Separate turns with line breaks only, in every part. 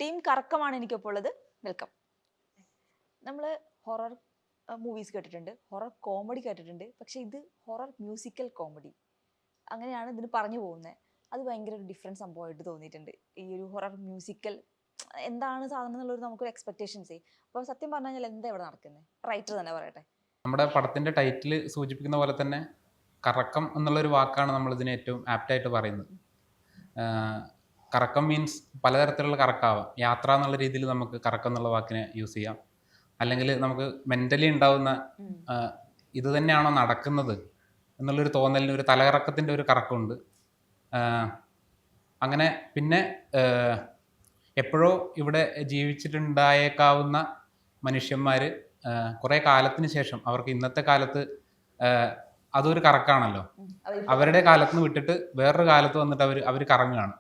Team കറക്കമാണ് എനിക്കൊപ്പം ഉള്ളത്. Welcome. നമ്മൾ ഹൊറർ മൂവീസ് കേട്ടിട്ടുണ്ട്, ഹൊറർ കോമഡി കേട്ടിട്ടുണ്ട്, പക്ഷെ ഇത് ഹൊറർ മ്യൂസിക്കൽ കോമഡി അങ്ങനെയാണ് ഇതിന് പറഞ്ഞു പോകുന്നത്. അത് ഭയങ്കര ഒരു ഡിഫറെൻറ്റ് സംഭവമായിട്ട് തോന്നിയിട്ടുണ്ട്. ഈ ഒരു ഹൊറർ മ്യൂസിക്കൽ എന്താണ് സാധനം എന്നുള്ളൊരു നമുക്കൊരു എക്സ്പെക്ടേഷൻസ്. അപ്പോൾ സത്യം പറഞ്ഞു കഴിഞ്ഞാൽ എന്താ ഇവിടെ നടക്കുന്നത്? റൈറ്റർ തന്നെ പറയട്ടെ.
നമ്മുടെ പടത്തിൻ്റെ ടൈറ്റിൽ സൂചിപ്പിക്കുന്ന പോലെ തന്നെ കറക്കം എന്നുള്ളൊരു വാക്കാണ് നമ്മളിതിനെ ഏറ്റവും ആപ്റ്റായിട്ട് പറയുന്നത്. കറക്കം മീൻസ് പലതരത്തിലുള്ള കറക്കാവാം. യാത്ര എന്നുള്ള രീതിയിൽ നമുക്ക് കറക്കം എന്നുള്ള വാക്കിനെ യൂസ് ചെയ്യാം. അല്ലെങ്കിൽ നമുക്ക് മെൻ്റലി ഉണ്ടാവുന്ന ഇത് തന്നെയാണോ നടക്കുന്നത് എന്നുള്ളൊരു തോന്നലിന് ഒരു തലകറക്കത്തിൻ്റെ ഒരു കറക്കമുണ്ട്. അങ്ങനെ പിന്നെ എപ്പോഴോ ഇവിടെ ജീവിച്ചിട്ടുണ്ടായേക്കാവുന്ന മനുഷ്യന്മാർ കുറേ കാലത്തിന് ശേഷം അവർക്ക് ഇന്നത്തെ കാലത്ത് അതൊരു കറക്കാണല്ലോ, അവരുടെ കാലത്ത് നിന്ന് വിട്ടിട്ട് വേറൊരു കാലത്ത് വന്നിട്ട് അവർ കറങ്ങുകയാണ്.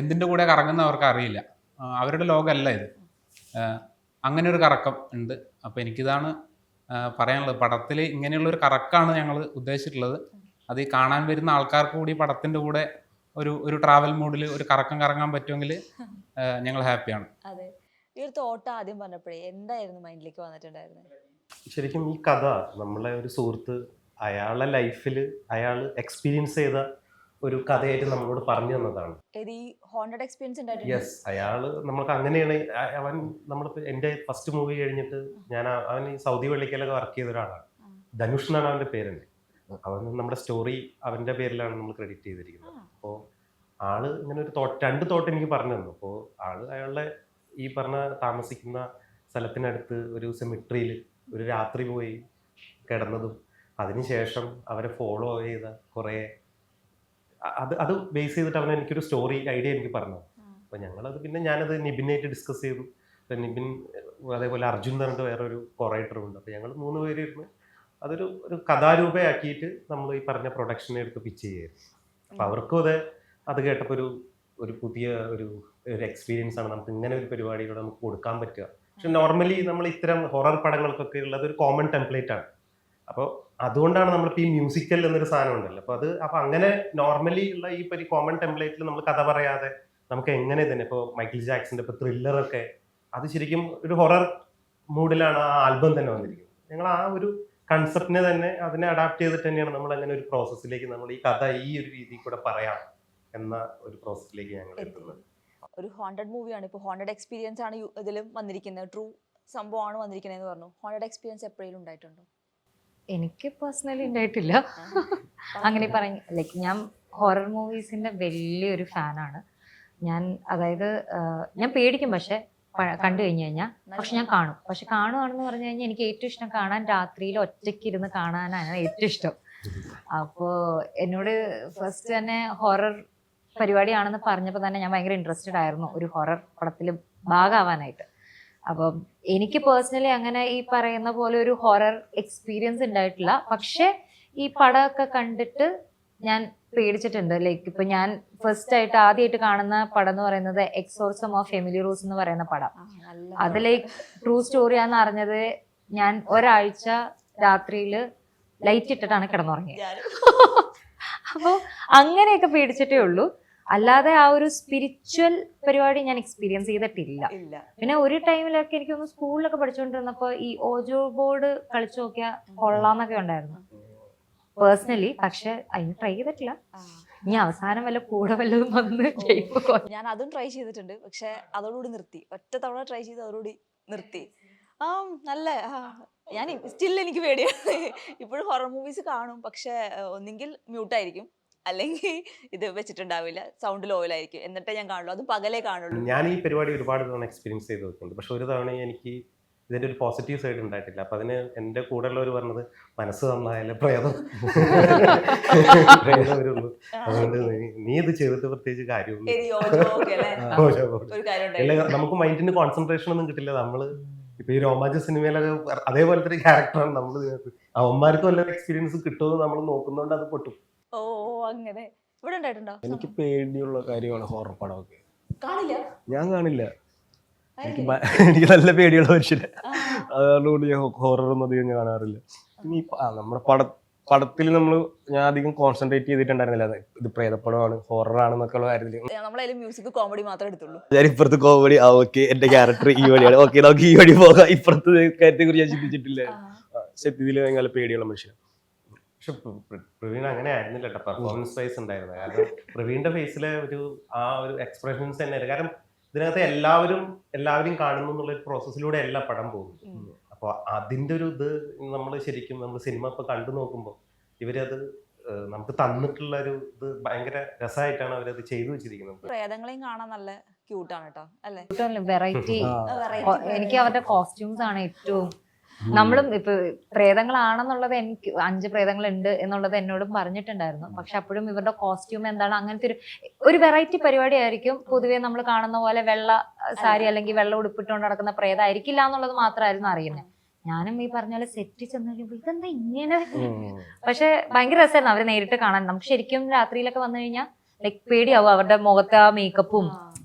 എന്തിൻ്റെ കൂടെ കറങ്ങുന്ന അവർക്ക് അറിയില്ല, അവരുടെ ലോകമല്ല ഇത്. അങ്ങനെ ഒരു കറക്കം ഉണ്ട്. അപ്പോൾ എനിക്കിതാണ് പറയാനുള്ളത്. പടത്തിൽ ഇങ്ങനെയുള്ളൊരു കറക്കാണ് ഞങ്ങൾ ഉദ്ദേശിച്ചിട്ടുള്ളത്. അത് ഈ കാണാൻ വരുന്ന ആൾക്കാർക്ക് കൂടി പടത്തിൻ്റെ കൂടെ ഒരു ട്രാവൽ മൂഡിൽ ഒരു കറക്കം കറങ്ങാൻ പറ്റുമെങ്കിൽ ഞങ്ങൾ ഹാപ്പിയാണ്.
അതെ, ഈ ഒരു തോട്ട് ആദ്യം പറഞ്ഞപ്പോഴേ എന്തായിരുന്നു മൈൻഡിലേക്ക് വന്നിട്ടുണ്ടായിരുന്നത്?
ശരിക്കും ഈ കഥ നമ്മളെ ഒരു സുഹൃത്ത് അയാളുടെ ലൈഫിൽ അയാൾ എക്സ്പീരിയൻസ് ചെയ്ത ഒരു കഥയായിട്ട് നമ്മളോട് പറഞ്ഞു തന്നതാണ്. യെസ്, അയാള് നമ്മൾക്ക് അങ്ങനെയാണ്. അവൻ നമ്മളിപ്പോൾ എൻ്റെ ഫസ്റ്റ് മൂവി കഴിഞ്ഞിട്ട് അവൻ ഈ സൗദി വെള്ളിക്കലൊക്കെ വർക്ക് ചെയ്ത ഒരാളാണ്. ധനുഷ് എന്നാണ് അവൻ്റെ പേരുണ്ട്. അവൻ നമ്മുടെ സ്റ്റോറി അവൻ്റെ പേരിലാണ് നമ്മൾ ക്രെഡിറ്റ് ചെയ്തിരിക്കുന്നത്. അപ്പോൾ ആള് ഇങ്ങനെ ഒരു രണ്ട് തോട്ട് എനിക്ക് പറഞ്ഞു തന്നു. അപ്പോൾ അയാളുടെ ഈ പറഞ്ഞ താമസിക്കുന്ന സ്ഥലത്തിനടുത്ത് ഒരു സെമിട്രിയിൽ ഒരു രാത്രി പോയി കിടന്നതും അതിനുശേഷം അവരെ ഫോളോ ചെയ്ത കുറേ അത് ബേസ് ചെയ്തിട്ട് അവൻ എനിക്കൊരു സ്റ്റോറി ഐഡിയ എനിക്ക് പറഞ്ഞു. അപ്പോൾ ഞങ്ങളത് പിന്നെ ഞാനത് നിബിനായിട്ട് ഡിസ്കസ് ചെയ്തു. നിബിൻ അതേപോലെ അർജുൻ എന്ന് പറഞ്ഞിട്ട് വേറൊരു കൊറേറ്ററുണ്ട്. അപ്പോൾ ഞങ്ങൾ 3 പേര് ഇരുന്ന് അതൊരു കഥാരൂപയാക്കിയിട്ട് നമ്മൾ ഈ പറഞ്ഞ പ്രൊഡക്ഷനെ എടുത്ത് പിച്ച് ചെയ്യുമായിരുന്നു. അപ്പോൾ അവർക്കും അത് കേട്ടപ്പോൾ ഒരു പുതിയ ഒരു എക്സ്പീരിയൻസ് ആണ്. നമുക്ക് ഇങ്ങനെ ഒരു പരിപാടിയിലൂടെ നമുക്ക് കൊടുക്കാൻ പറ്റുക. പക്ഷെ നോർമലി നമ്മൾ ഇത്തരം ഹൊറർ പടങ്ങൾക്കൊക്കെ ഉള്ളത് ഒരു കോമൺ ടെംപ്ലേറ്റ് ആണ്. അപ്പോൾ അതുകൊണ്ടാണ് നമ്മളിപ്പോൾ ഈ മ്യൂസിക്കൽ എന്നൊരു സാധനം ഉണ്ടല്ലോ. അപ്പോൾ അങ്ങനെ നോർമലി ഉള്ള ഈ കോമൺ ടെംപ്ലേറ്റിൽ നമ്മൾ കഥ പറയാതെ നമുക്ക് എങ്ങനെ തന്നെ ഇപ്പോൾ മൈക്കിൾ ജാക്സന്റെ ഇപ്പോൾ ത്രില്ലറൊക്കെ അത് ശരിക്കും ഒരു ഹൊറർ മൂഡിലാണ് ആ ആൽബം തന്നെ വന്നിരിക്കുന്നത്. ഞങ്ങൾ ആ ഒരു കൺസെപ്റ്റിനെ തന്നെ അതിനെ അഡാപ്റ്റ് ചെയ്തിട്ട് തന്നെയാണ് നമ്മൾ അങ്ങനെ ഒരു പ്രോസസ്സിലേക്ക് നമ്മൾ ഈ കഥ ഈ ഒരു രീതിയിൽ കൂടെ പറയാം എന്ന ഒരു പ്രോസസ്സിലേക്ക് ഞങ്ങൾ എത്തുന്നത്.
ഒരു ഹോണ്ടഡ് മൂവിയാണ്. ഇപ്പോൾ ഹോണ്ടഡ് എക്സ്പീരിയൻസ് ആണ് ഇതിലും വന്നിരിക്കുന്നത്. ട്രൂ സംഭവമാണ് വന്നിരിക്കുന്നത് എന്ന് പറഞ്ഞു. ഹോണ്ടഡ് എക്സ്പീരിയൻസ് എപ്പോഴും ഉണ്ടായിട്ടുണ്ടോ?
എനിക്ക് പേഴ്സണലി ഉണ്ടായിട്ടില്ല. അങ്ങനെ പറഞ്ഞു, ലൈക്ക് ഞാൻ ഹൊറർ മൂവീസിന്റെ വലിയൊരു ഫാനാണ് ഞാൻ. അതായത് ഞാൻ പേടിക്കും പക്ഷെ കണ്ടു കഴിഞ്ഞു കഴിഞ്ഞാൽ. പക്ഷെ ഞാൻ കാണും. പക്ഷെ കാണുവാണെന്ന് പറഞ്ഞു കഴിഞ്ഞാൽ എനിക്ക് ഏറ്റവും ഇഷ്ടം കാണാൻ രാത്രിയിൽ ഒറ്റയ്ക്ക് ഇരുന്ന് കാണാനാണ് ഏറ്റവും ഇഷ്ടം. അപ്പോൾ എന്നോട് ഫസ്റ്റ് തന്നെ ഹൊറർ പരിപാടിയാണെന്ന് പറഞ്ഞപ്പോൾ തന്നെ ഞാൻ ഭയങ്കര ഇൻട്രസ്റ്റഡ് ആയിരുന്നു ഒരു ഹൊറർ പടത്തിൽ ഭാഗമാവാനായിട്ട്. അപ്പം എനിക്ക് പേഴ്സണലി അങ്ങനെ ഈ പറയുന്ന പോലെ ഒരു ഹൊറർ എക്സ്പീരിയൻസ് ഉണ്ടായിട്ടില്ല. പക്ഷെ ഈ പടമൊക്കെ കണ്ടിട്ട് ഞാൻ പേടിച്ചിട്ടുണ്ട്. ലൈക്ക് ഇപ്പൊ ഞാൻ ആദ്യമായിട്ട് കാണുന്ന പടം എന്ന് പറയുന്നത് എക്സോർസം ഓഫ് എമിലി റോസ് എന്ന് പറയുന്ന പടം. അത് ലൈക്ക് ട്രൂ സ്റ്റോറിയാന്ന് അറിഞ്ഞത് ഞാൻ ഒരാഴ്ച രാത്രിയിൽ ലൈറ്റ് ഇട്ടിട്ടാണ് കിടന്നുറങ്ങിയത്. അപ്പോൾ അങ്ങനെയൊക്കെ പേടിച്ചിട്ടേ ഉള്ളൂ. അല്ലാതെ ആ ഒരു സ്പിരിച്വൽ പരിപാടി ഞാൻ എക്സ്പീരിയൻസ് ചെയ്തിട്ടില്ല. പിന്നെ ഒരു ടൈമിലൊക്കെ എനിക്കൊന്ന് സ്കൂളിലൊക്കെ പഠിച്ചുകൊണ്ടിരുന്നപ്പോ ഈ ഓജോ ബോർഡ് കളിച്ചു നോക്കിയാൽ കൊള്ളാന്നൊക്കെ ഉണ്ടായിരുന്നു പേഴ്സണലി. പക്ഷെ അതിന് ട്രൈ ചെയ്തിട്ടില്ല. ഇനി അവസാനം വല്ല കൂടെ വല്ലതും വന്ന്
ഞാൻ അതും ട്രൈ ചെയ്തിട്ടുണ്ട്. പക്ഷെ അതോടുകൂടി നിർത്തി. ഒറ്റ തവണ ട്രൈ ചെയ്ത് അതോടുകൂടി നിർത്തി. നല്ല ഞാൻ സ്റ്റിൽ എനിക്ക് പേടിയാണ്. ഇപ്പോഴും ഹൊറർ മൂവീസ് കാണും. പക്ഷെ ഒന്നെങ്കിൽ മ്യൂട്ടായിരിക്കും, അല്ലെങ്കിൽ ഇത് വെച്ചിട്ടുണ്ടാവില്ല, സൗണ്ട് ലോയിലായിരിക്കും. എന്നിട്ടേ ഞാൻ കാണുള്ളൂ. അതും പകലേ കാണുള്ളൂ.
ഞാൻ ഈ പരിപാടി ഒരുപാട് തവണ എക്സ്പീരിയൻസ് ചെയ്ത് നോക്കുന്നുണ്ട്. പക്ഷെ ഒരു തവണ എനിക്ക് ഇതിൻ്റെ ഒരു പോസിറ്റീവ് സൈഡ് ഉണ്ടായിട്ടില്ല. അപ്പം അതിന് എൻ്റെ കൂടെ ഉള്ളവർ പറഞ്ഞത് മനസ്സ് നന്നായാലേ പ്രേതം വരുള്ളൂ, അതുകൊണ്ട് നീ ഇത് ചെയ്തിട്ട് പ്രത്യേകിച്ച് കാര്യമൊന്നും നമുക്ക് മൈൻഡിന് കോൺസെൻട്രേഷൻ ഒന്നും കിട്ടില്ല. നമ്മള് ഇപ്പൊ ഈ രോമാഞ്ച സിനിമയിലൊക്കെ അതേപോലത്തെ ഒരു ക്യാരക്ടറാണ് നമ്മൾ. അവന്മാർക്ക് വല്ല എക്സ്പീരിയൻസ് കിട്ടുമെന്ന് നമ്മൾ നോക്കുന്നതുകൊണ്ട് അത് പൊട്ടും.
അങ്ങനെ ഇവിടെ ഉണ്ടായിട്ടുണ്ടോ?
എനിക്ക് പേടിയുള്ള കാര്യമാണ് ഹൊറർ പടമൊക്കെ.
കാണില്ല,
ഞാൻ കാണില്ല. എനിക്ക് നല്ല പേടിയുള്ള മനുഷ്യന്. അതുകൊണ്ട് ഞാൻ ഹൊറർ ഒന്നും അധികം കാണാറില്ല. ഇനി നമ്മുടെ പടത്തിൽ ഞാൻ അധികം കോൺസെൻട്രേറ്റ് ചെയ്തിട്ടുണ്ടായിരുന്നില്ല. ഇത് പ്രേതപ്പടമാണ്, ഹൊററാണെന്നൊക്കെ ഉള്ള കാര്യത്തിൽ.
നമ്മളതിൽ മ്യൂസിക് കോമഡി മാത്രമേ എടുത്തുള്ളൂ.
ഞാൻ ഇപ്പുറത്ത് കോമഡി, ഓക്കെ എന്റെ ക്യാരക്ടർ ഈ വഴിയാണ്, ഓക്കെ നമുക്ക് ഈ വഴി പോകാം, ഇപ്പുറത്ത് കാര്യത്തെ കുറിച്ച് ഞാൻ ചിന്തിച്ചിട്ടില്ല. സത്യത്തിൽ ഭയങ്കര പേടിയുള്ള മനുഷ്യൻ.
പക്ഷെ പ്രവീൺ അങ്ങനെ ആയിരുന്നില്ല കേട്ടോ, പെർഫോമൻസ് വൈസ് ഉണ്ടായിരുന്നത്. കാരണം പ്രവീണിന്റെ ഫേസിലെ ഒരു എക്സ്പ്രഷൻസ് തന്നെയായിരുന്നു. കാരണം ഇതിനകത്ത് എല്ലാവരും കാണുന്നു എന്നുള്ള ഒരു പ്രോസസ്സിലൂടെ എല്ലാ പടം പോകും. അപ്പോൾ അതിന്റെ ഒരു ഇത് നമ്മൾ സിനിമ ഇപ്പൊ കണ്ടു നോക്കുമ്പോൾ ഇവരത് നമുക്ക് തന്നിട്ടുള്ള ഒരു ഇത് ഭയങ്കര രസമായിട്ടാണ് അവരത് ചെയ്തു വെച്ചിരിക്കുന്നത്.
പ്രേതങ്ങളെയും കാണാൻ നല്ല ക്യൂട്ടാണ് കേട്ടോ, അല്ലേ?
വെറൈറ്റി. എനിക്ക് അവരുടെ കോസ്റ്റ്യൂംസ് ആണ് ഏറ്റവും. നമ്മളും ഇപ്പൊ പ്രേതങ്ങളാണെന്നുള്ളത് എനിക്ക് 5 പ്രേതങ്ങളുണ്ട് എന്നുള്ളത് എന്നോടും പറഞ്ഞിട്ടുണ്ടായിരുന്നു. പക്ഷെ അപ്പോഴും ഇവരുടെ കോസ്റ്റ്യൂം എന്താണ്, അങ്ങനത്തെ ഒരു വെറൈറ്റി പരിപാടി ആയിരിക്കും. പൊതുവെ നമ്മൾ കാണുന്ന പോലെ വെള്ള സാരി അല്ലെങ്കിൽ വെള്ള ഉടുപ്പിട്ടുകൊണ്ട് നടക്കുന്ന പ്രേതമായിരിക്കില്ല എന്നുള്ളത് മാത്രമായിരുന്നു അറിയുന്നത്. ഞാനും ഈ പറഞ്ഞ പോലെ സെറ്റ് ചെന്ന് കഴിയുമ്പോൾ ഇതെന്താ ഇങ്ങനെ. പക്ഷെ ഭയങ്കര രസമായിരുന്നു അവരെ നേരിട്ട് കാണാൻ. നമുക്ക് ശരിക്കും രാത്രിയിലൊക്കെ വന്നു കഴിഞ്ഞാൽ ലൈക് പേടിയാവും അവരുടെ മുഖത്തെ ആ മേക്കപ്പും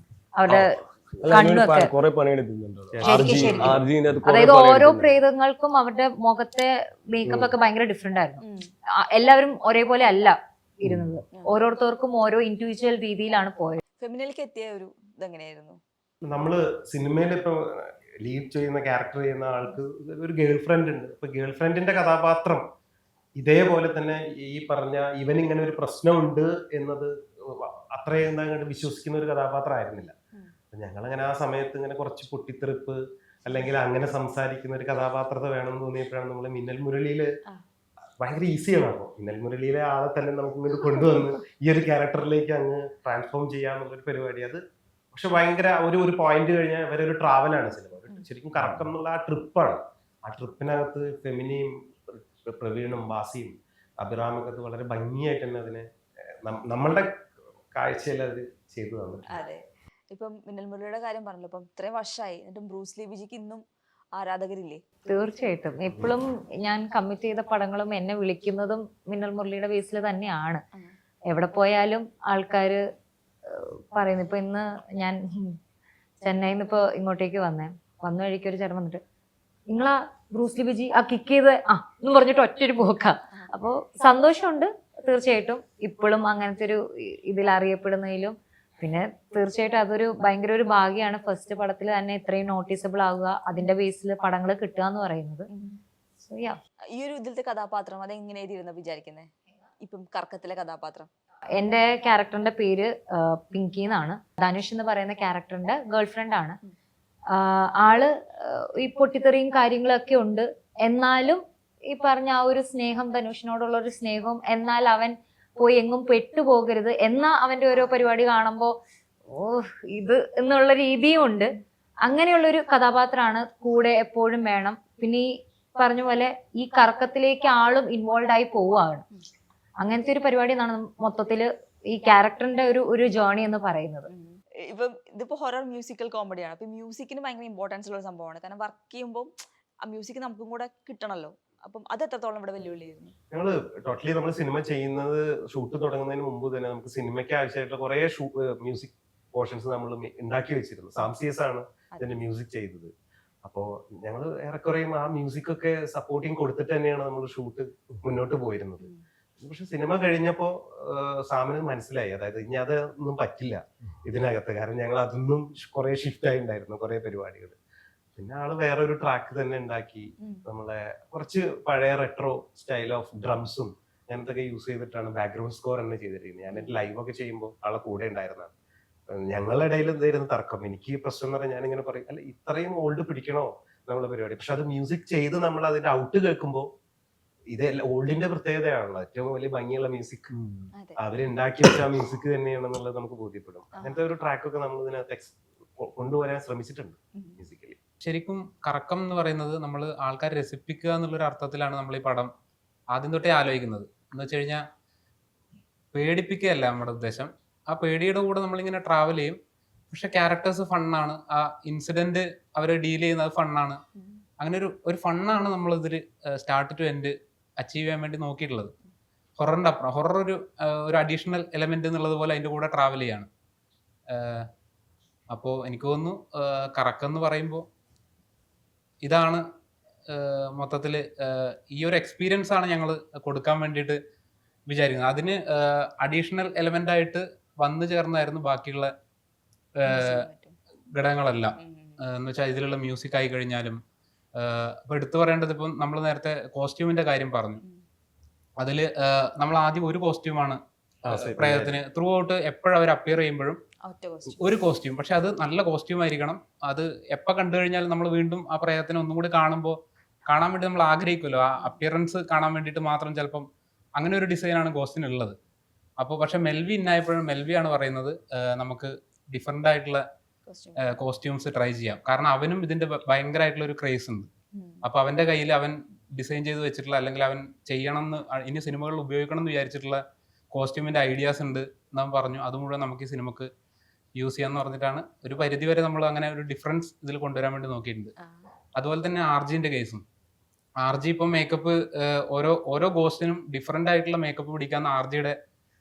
അവരുടെ കണ്ണൊക്കെ. അതായത് ഓരോ പ്രേതങ്ങൾക്കും അവരുടെ മുഖത്തെ മേക്കപ്പ് ഒക്കെ ഭയങ്കര ഡിഫറെന്റ് ആയിരുന്നു. എല്ലാവരും ഒരേപോലെ അല്ല ഇരുന്നത്. ഓരോരുത്തർക്കും ഓരോ ഇൻഡിവിജ്വൽ രീതിയിലാണ് പോയത്.
ഫെമിനയിലേക്ക് എത്തിയ ഒരു ഇതെങ്ങനെയായിരുന്നു?
നമ്മള് സിനിമയിൽ ഇപ്പൊ ലീഡ് ചെയ്യുന്ന ക്യാരക്ടർ ചെയ്യുന്ന ആൾക്ക് ഒരു ഗേൾ ഫ്രണ്ട് ഉണ്ട്. അപ്പൊ ഗേൾ ഫ്രണ്ടിന്റെ കഥാപാത്രം ഇതേപോലെ തന്നെ ഈ പറഞ്ഞ ഇവൻ ഇങ്ങനെ ഒരു പ്രശ്നമുണ്ട് എന്നത് അത്രയും എന്താ വിശ്വസിക്കുന്ന ഒരു കഥാപാത്രം ആയിരുന്നില്ല. ഞങ്ങളങ്ങനെ ആ സമയത്ത് ഇങ്ങനെ കുറച്ച് പൊട്ടിത്തെറിപ്പ് അല്ലെങ്കിൽ അങ്ങനെ സംസാരിക്കുന്ന ഒരു കഥാപാത്രത്തെ വേണമെന്ന് തോന്നിയപ്പോഴാണ് നമ്മൾ മിന്നൽ മുരളിയില് ഭയങ്കര ഈസിയാണ്. അപ്പോൾ മിന്നൽ മുരളിയിലെ ആളെ തന്നെ നമുക്ക് ഇങ്ങോട്ട് കൊണ്ടുവന്ന് ഈ ഒരു ക്യാരക്ടറിലേക്ക് അങ്ങ് ട്രാൻസ്ഫോം ചെയ്യാന്നുള്ളൊരു പരിപാടി. അത് പക്ഷെ ഭയങ്കര ഒരു പോയിന്റ് കഴിഞ്ഞാൽ ഇവരെ ഒരു ട്രാവലാണ് സിനിമ. ശരിക്കും കറക്കം എന്നുള്ള ആ ട്രിപ്പാണ്. ആ ട്രിപ്പിനകത്ത് ഫെമിനിയും പ്രവീണും ബാസിയും അഭിറാമൊക്കെ വളരെ ഭംഗിയായിട്ട് തന്നെ അതിനെ നമ്മളുടെ കാഴ്ചയിൽ അത് ചെയ്തു തന്നു.
അതെ, ഇപ്പം മിന്നൽ മുരളിയുടെ കാര്യം പറഞ്ഞല്ലോ. ഇപ്പം ഇത്രയും വർഷമായി, എന്നിട്ടും ബ്രൂസ് ലീ വിജിക്ക് ഇന്നും ആരാധകരില്ലേ?
തീർച്ചയായിട്ടും. എപ്പോഴും ഞാൻ കമ്മിറ്റ് ചെയ്ത പടങ്ങളും എന്നെ വിളിക്കുന്നതും മിന്നൽ മുരളിയുടെ ബേസിൽ തന്നെയാണ്. എവിടെ പോയാലും ആൾക്കാര് പറയുന്നു. ഇപ്പൊ ഇന്ന് ഞാൻ ചെന്നൈയിൽ നിന്ന് ഇപ്പൊ ഇങ്ങോട്ടേക്ക് വന്ന വഴിക്ക് ഒരു ചേട്ടൻ വന്നിട്ട് നിങ്ങളാ ബ്രൂസ് ലീ വിജി ആ കിക്ക് ചെയ്ത് എന്ന് പറഞ്ഞിട്ട് ഒറ്റൊരു പോക്കാ. അപ്പോൾ സന്തോഷമുണ്ട് തീർച്ചയായിട്ടും. ഇപ്പോഴും അങ്ങനത്തെ ഒരു ഇതിൽ അറിയപ്പെടുന്നതിലും പിന്നെ തീർച്ചയായിട്ടും അതൊരു ഭയങ്കര ഒരു ഭാഗ്യമാണ്. ഫസ്റ്റ് പടത്തിൽ തന്നെ ഇത്രയും നോട്ടീസബിൾ ആവുക, അതിന്റെ ബേസിൽ പടങ്ങൾ കിട്ടുക എന്ന് പറയുന്നത്.
ഈ ഒരു ഇതിലത്തെ കഥാപാത്രം അതെങ്ങനെയായിരുന്നു വിചാരിക്കുന്നത്? ഇപ്പം കർക്കത്തിലെ കഥാപാത്രം,
എന്റെ ക്യാരക്ടറിന്റെ പേര് പിങ്കി എന്നാണ്. ധനുഷ് എന്ന് പറയുന്ന ക്യാരക്ടറിന്റെ ഗേൾ ഫ്രണ്ട് ആണ്. ആള് ഈ പൊട്ടിത്തെറിയും കാര്യങ്ങളൊക്കെ ഉണ്ട്. എന്നാലും ഈ പറഞ്ഞ ആ ഒരു സ്നേഹം, ധനുഷിനോടുള്ള ഒരു സ്നേഹവും, എന്നാൽ അവൻ പോയി എങ്ങും പെട്ടുപോകരുത് എന്നാ അവന്റെ ഓരോ പരിപാടി കാണുമ്പോൾ ഇത് എന്നുള്ള രീതിയും ഉണ്ട്. അങ്ങനെയുള്ളൊരു കഥാപാത്രമാണ്. കൂടെ എപ്പോഴും വേണം. പിന്നെ ഈ പറഞ്ഞ പോലെ ഈ കറക്കത്തിലേക്ക് ആളും ഇൻവോൾവ് ആയി പോവുകയാണ്. അങ്ങനത്തെ ഒരു പരിപാടി എന്നാണ് മൊത്തത്തില് ഈ ക്യാരക്ടറിന്റെ ഒരു ജേർണി എന്ന് പറയുന്നത്.
ഇപ്പം ഇതിപ്പോ ഹൊറർ മ്യൂസിക്കൽ കോമഡിയാണ്. അപ്പൊ മ്യൂസിക്കിന് ഭയങ്കര ഇമ്പോർട്ടൻസ് ഉള്ള ഒരു സംഭവമാണ്. കാരണം വർക്ക് ചെയ്യുമ്പോൾ ആ മ്യൂസിക് നമുക്കും കൂടെ കിട്ടണല്ലോ. അപ്പം അത് എത്രത്തോളം ഇവിടെ വെല്ലുവിളിയായിരുന്നു?
ഞങ്ങള് ടോട്ടലി നമ്മൾ സിനിമ ചെയ്യുന്നത് ഷൂട്ട് തുടങ്ങുന്നതിന് മുമ്പ് തന്നെ നമുക്ക് സിനിമയ്ക്ക് ആവശ്യമായിട്ടുള്ള കുറെ മ്യൂസിക് പോർഷൻസ് നമ്മൾ ഉണ്ടാക്കി വെച്ചിരുന്നു. സാംസിയസ് ആണ് ഇതിന്റെ മ്യൂസിക് ചെയ്തത്. അപ്പോൾ ഞങ്ങൾ ഏറെക്കുറെയും ആ മ്യൂസിക് ഒക്കെ സപ്പോർട്ടിങ് കൊടുത്തിട്ട് തന്നെയാണ് നമ്മൾ ഷൂട്ട് മുന്നോട്ട് പോയിരുന്നത്. പക്ഷെ സിനിമ കഴിഞ്ഞപ്പോ സാമിന് മനസ്സിലായി, അതായത് ഇനി അതൊന്നും പറ്റില്ല ഇതിനകത്ത്. കാരണം ഞങ്ങൾ അതൊന്നും കുറെ ഷിഫ്റ്റ് ആയി ഉണ്ടായിരുന്നു കുറെ പരിപാടികൾ. പിന്നെ ആള് വേറൊരു ട്രാക്ക് തന്നെ ഉണ്ടാക്കി. നമ്മളെ കുറച്ച് പഴയ റെട്രോ സ്റ്റൈൽ ഓഫ് ഡ്രംസും അങ്ങനത്തെ യൂസ് ചെയ്തിട്ടാണ് ബാക്ക്ഗ്രൗണ്ട് സ്കോർ തന്നെ ചെയ്തിരിക്കുന്നത്. ഞാൻ ലൈവ് ഒക്കെ ചെയ്യുമ്പോൾ ആളെ കൂടെ ഉണ്ടായിരുന്നതാണ്. ഞങ്ങളുടെ ഇടയിൽ എന്തായിരുന്നു തർക്കം. എനിക്ക് പ്രശ്നം എന്ന് പറഞ്ഞാൽ ഞാനിങ്ങനെ പറയും, അല്ല ഇത്രയും ഓൾഡ് പിടിക്കണോ നമ്മളെ പരിപാടി. പക്ഷെ അത് മ്യൂസിക് ചെയ്ത് നമ്മൾ അതിന്റെ ഔട്ട് കേൾക്കുമ്പോൾ ഇത് ഓൾഡിന്റെ പ്രത്യേകതയാണല്ലോ. ഏറ്റവും വലിയ ഭംഗിയുള്ള മ്യൂസിക് അവരുണ്ടാക്കി വെച്ച ആ മ്യൂസിക് തന്നെയാണെന്നുള്ളത് നമുക്ക് ബോധ്യപ്പെടും. അങ്ങനത്തെ ഒരു ട്രാക്കൊക്കെ നമ്മൾ ഇതിനകത്ത് കൊണ്ടുവരാൻ ശ്രമിച്ചിട്ടുണ്ട് മ്യൂസിക്കലി.
ശരിക്കും കറക്കം എന്ന് പറയുന്നത് നമ്മൾ ആൾക്കാരെ രസിപ്പിക്കുക എന്നുള്ളൊരു അർത്ഥത്തിലാണ് നമ്മൾ ഈ പടം ആദ്യം തൊട്ടേ ആലോചിക്കുന്നത്. എന്ന് വെച്ച് കഴിഞ്ഞാൽ പേടിപ്പിക്കുകയല്ല നമ്മുടെ ഉദ്ദേശം. ആ പേടിയുടെ കൂടെ നമ്മളിങ്ങനെ ട്രാവൽ ചെയ്യും. പക്ഷെ ക്യാരക്ടേഴ്സ് ഫണ്ണാണ്. ആ ഇൻസിഡന്റ് അവർ ഡീൽ ചെയ്യുന്നത് ഫണ്ണാണ്. അങ്ങനെ ഒരു ഫണ്ണാണ് നമ്മളിതിൽ സ്റ്റാർട്ട് ടു എൻഡ് അച്ചീവ് ചെയ്യാൻ വേണ്ടി നോക്കിയിട്ടുള്ളത്. ഹൊററിൻ്റെ അപ്പുറം ഹൊറർ ഒരു അഡീഷണൽ എലമെന്റ് എന്നുള്ളത് പോലെ അതിൻ്റെ കൂടെ ട്രാവൽ ചെയ്യാണ്. അപ്പോൾ എനിക്ക് തോന്നുന്നു കറക്കം എന്ന് പറയുമ്പോൾ ഇതാണ് മൊത്തത്തിൽ ഈ ഒരു എക്സ്പീരിയൻസ് ആണ് ഞങ്ങൾ കൊടുക്കാൻ വേണ്ടിയിട്ട് വിചാരിക്കുന്നത്. അതിന് അഡീഷണൽ എലമെന്റ് ആയിട്ട് വന്നു ചേർന്നായിരുന്നു ബാക്കിയുള്ള ഘടകങ്ങളെല്ലാം. എന്ന് വെച്ചാൽ ഇതിലുള്ള മ്യൂസിക് ആയി കഴിഞ്ഞാലും ഇപ്പൊ എടുത്തു പറയേണ്ടത്, ഇപ്പം നമ്മൾ നേരത്തെ കോസ്റ്റ്യൂമിന്റെ കാര്യം പറഞ്ഞു. അതിൽ നമ്മൾ ആദ്യം ഒരു കോസ്റ്റ്യൂമാണ് പ്രേതത്തിന് ത്രൂ ഔട്ട് എപ്പോഴും അവർ അപ്പിയർ ചെയ്യുമ്പോഴും ഒരു കോസ്റ്റ്യൂം. പക്ഷെ അത് നല്ല കോസ്റ്റ്യൂം ആയിരിക്കണം. അത് എപ്പോൾ കണ്ടു കഴിഞ്ഞാൽ നമ്മൾ വീണ്ടും ആ പ്രേതത്തിനെ ഒന്നും കൂടി കാണുമ്പോൾ കാണാൻ വേണ്ടി നമ്മൾ ആഗ്രഹിക്കുമല്ലോ. ആ അപ്പിയറൻസ് കാണാൻ വേണ്ടിയിട്ട് മാത്രം ചിലപ്പം അങ്ങനെ ഒരു ഡിസൈനാണ് ഗോസ്റ്റിനുള്ളത്. അപ്പോൾ പക്ഷെ മെൽവി ഇന്നായപ്പോഴും മെൽവിയാണ് പറയുന്നത് നമുക്ക് ഡിഫറെൻ്റ് ആയിട്ടുള്ള കോസ്റ്റ്യൂംസ് ട്രൈ ചെയ്യാം. കാരണം അവനും ഇതിന്റെ ഭയങ്കരമായിട്ടുള്ള ഒരു ക്രേസ് ഉണ്ട്. അപ്പൊ അവന്റെ കയ്യിൽ അവൻ ഡിസൈൻ ചെയ്ത് വെച്ചിട്ടുള്ള, അല്ലെങ്കിൽ അവൻ ചെയ്യണം എന്ന് ഇനി സിനിമകളിൽ ഉപയോഗിക്കണം എന്ന് വിചാരിച്ചിട്ടുള്ള കോസ്റ്റ്യൂമിന്റെ ഐഡിയാസ് ഉണ്ട് എന്ന് പറഞ്ഞു. അത് മുഴുവൻ നമുക്ക് ഈ സിനിമക്ക് യൂസ് ചെയ്യാന്ന് പറഞ്ഞിട്ടാണ് ഒരു പരിധി വരെ നമ്മൾ അങ്ങനെ ഒരു ഡിഫറൻസ് ഇതിൽ കൊണ്ടുവരാൻ വേണ്ടി നോക്കിയിട്ടുണ്ട്. അതുപോലെ തന്നെ ആർജിന്റെ കേസും, ആർജി ഇപ്പം മേക്കപ്പ് ഓരോ ഗോസ്റ്റിനും ഡിഫറെന്റ് ആയിട്ടുള്ള മേക്കപ്പ് പിടിക്കാന്ന് ആർജിയുടെ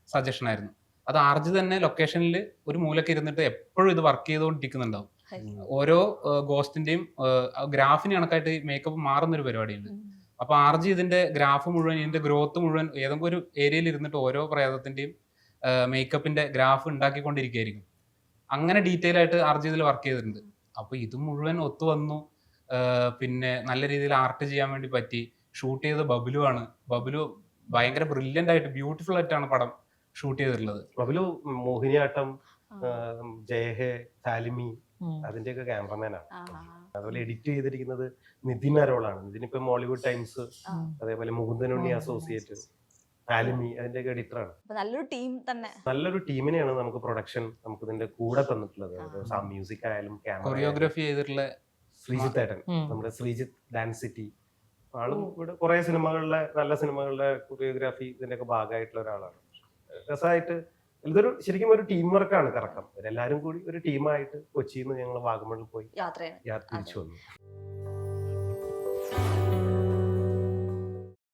സജഷൻ ആയിരുന്നു. അത് ആർജി തന്നെ ലൊക്കേഷനിൽ ഒരു മൂലക്ക് ഇരുന്നിട്ട് എപ്പോഴും ഇത് വർക്ക് ചെയ്തുകൊണ്ടിരിക്കുന്നുണ്ടാവും. ഓരോ ഗോസ്റ്റിന്റെയും ഗ്രാഫിന് കണക്കായിട്ട് മേക്കപ്പ് മാറുന്നൊരു പരിപാടിയുണ്ട്. അപ്പൊ ആർജി ഇതിന്റെ ഗ്രാഫ് മുഴുവൻ, ഇതിന്റെ ഗ്രോത്ത് മുഴുവൻ ഏതെങ്കിലും ഒരു ഏരിയയിൽ ഇരുന്നിട്ട് ഓരോ പ്രേതത്തിന്റെയും മേക്കപ്പിന്റെ ഗ്രാഫ് ഉണ്ടാക്കിക്കൊണ്ടിരിക്കുകയായിരിക്കും. അങ്ങനെ ഡീറ്റെയിൽ ആയിട്ട് ആർജി ഇതിൽ വർക്ക് ചെയ്തിട്ടുണ്ട്. അപ്പൊ ഇത് മുഴുവൻ ഒത്തു വന്നു. പിന്നെ നല്ല രീതിയിൽ ആർട്ട് ചെയ്യാൻ വേണ്ടി പറ്റി. ഷൂട്ട് ചെയ്തത് ബബുലു ആണ്. ബബുലു ഭയങ്കര ബ്രില്യൻ്റ് ആയിട്ട് ബ്യൂട്ടിഫുൾ ആയിട്ടാണ് പടം ഷൂട്ട് ചെയ്തിട്ടുള്ളത്.
ബബുലു മോഹിനിയാട്ടം, ജയഹേ, താലിമി അതിന്റെയൊക്കെ ക്യാമറമാനാണ്. അതുപോലെ എഡിറ്റ് ചെയ്തിരിക്കുന്നത് നിതിൻ അരോളാണ്. നിതിനിപ്പോ മോളിവുഡ് ടൈംസ്, അതേപോലെ മുകുന്ദനുണ്ണി അസോസിയേറ്റ്, താലിമി അതിന്റെയൊക്കെ എഡിറ്ററാണ്.
നല്ലൊരു ടീം തന്നെ,
നല്ലൊരു ടീമിനെയാണ് നമുക്ക് പ്രൊഡക്ഷൻ നമുക്ക് ഇതിന്റെ കൂടെ തന്നിട്ടുള്ളത്. മ്യൂസിക് ആയാലും
കൊറിയോഗ്രാഫി ചെയ്തിട്ടുള്ള
ശ്രീജിത്ത് ഏട്ടൻ, നമ്മുടെ ശ്രീജിത്ത് ഡാൻസ് സിറ്റി ആളും ഇവിടെ കുറെ സിനിമകളിലെ നല്ല സിനിമകളുടെ കൊറിയോഗ്രാഫി ഇതിന്റെയൊക്കെ ഭാഗമായിട്ടുള്ള ഒരാളാണ്. രസമായിട്ട് ഇതൊരു ശരിക്കും ഒരു ടീം വർക്കാണ് കറക്കം. എല്ലാവരും കൂടി ഒരു ടീമായിട്ട് കൊച്ചിയിൽ നിന്ന് ഞങ്ങൾ വാഗമണിൽ പോയി തിരിച്ചു വന്നു.